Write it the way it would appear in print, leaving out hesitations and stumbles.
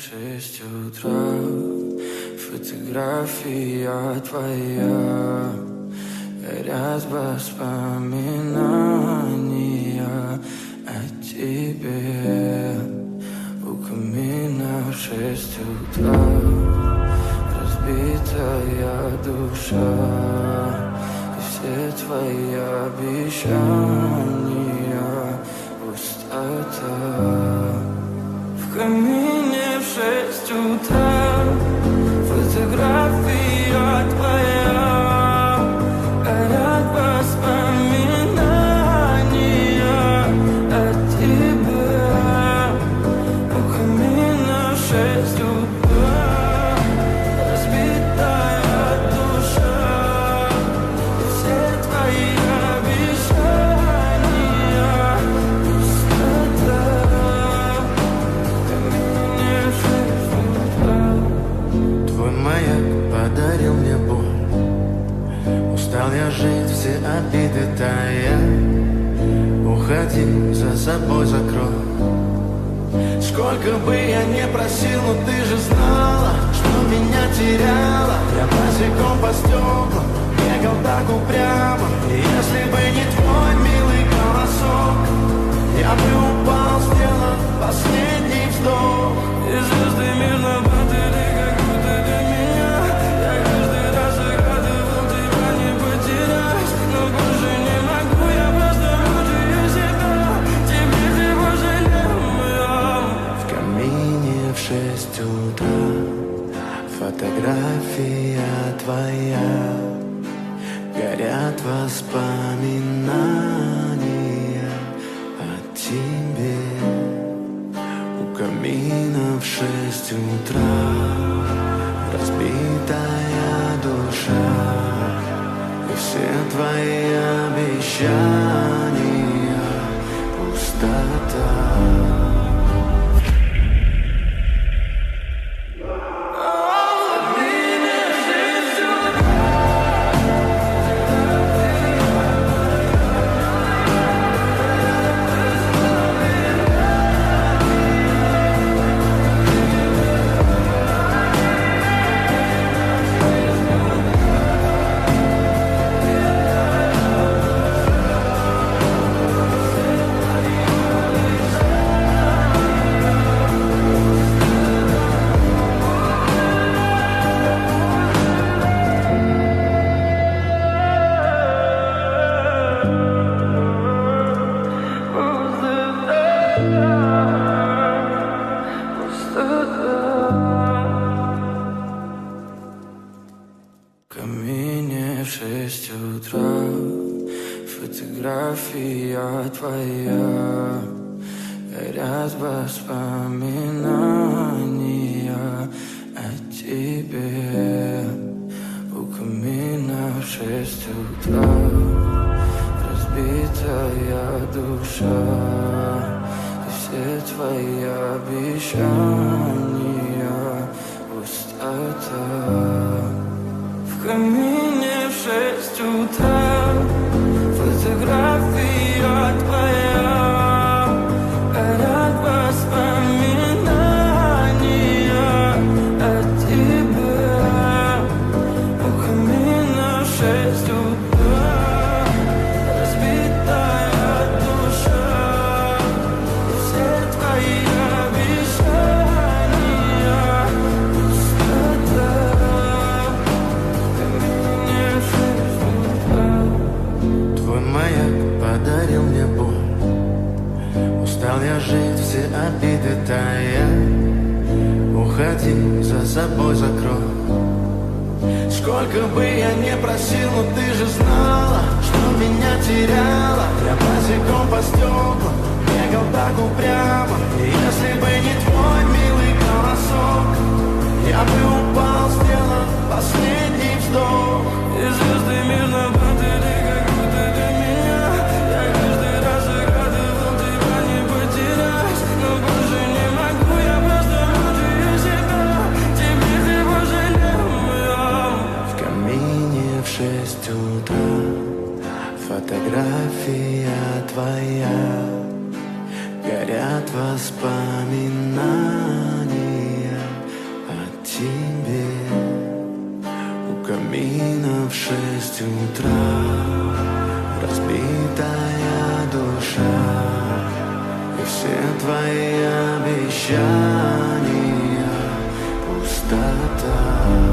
6 утра, фотография твоя, горят воспоминания о тебе. У камина в 6 утра, разбитая душа, и все твои обещания пустота. В камине в 6 утра, фотография твоя, горят воспоминания о тебе. У камина в 6 утра, разбитая душа, и все твои обещания пустота. Твой маяк подарил мне боль, устал я жить, все обиды тая. Уходи, за собой закрой. Сколько бы я не просил, но ты же знала, что меня теряла. Я босиком по стеклам бегал так упрямо, и если бы не твой милый голосок, я бы упал, сделал последний вздох. И звезды мирно падали, как будто для меня. Я каждый раз загадывал тебя не потерять, но больше не могу, я просто мучаю себя. Тебе ты пожалел меня. В камине в 6 утра, фотография твоя, горят воспоминания о тебе. У камина в 6 утра, разбитая душа, и все твои обещания пустота. В камине в 6 утра, фотография твоя, горят воспоминания о тебе. У камина в 6 утра, разбитая душа, и все твои обещания пустота. В камине в 6 утра, фотография твоя, горят воспоминания о тебе. У камина в 6 утра, разбитая душа, и все твои обещания пустота. Твой маяк подарил мне боль, устал я жить, все обиды тая. Уходи, за собой закрой. Сколько бы я не просил, но ты же знала, что меня теряла. Я босиком по стеклам бегал так упрямо, и если бы не твой милый голосок, я бы упал, сделал последний вздох. И звезды мирно падали, как будто для меня. Я каждый раз загадывал тебя не потерять, но больше не могу, я просто мучаю себя. Тебе ты пожалел меня. В камине в 6 утра, фотография твоя, горят воспоминания утра, разбитая душа, и все твои обещания пустота.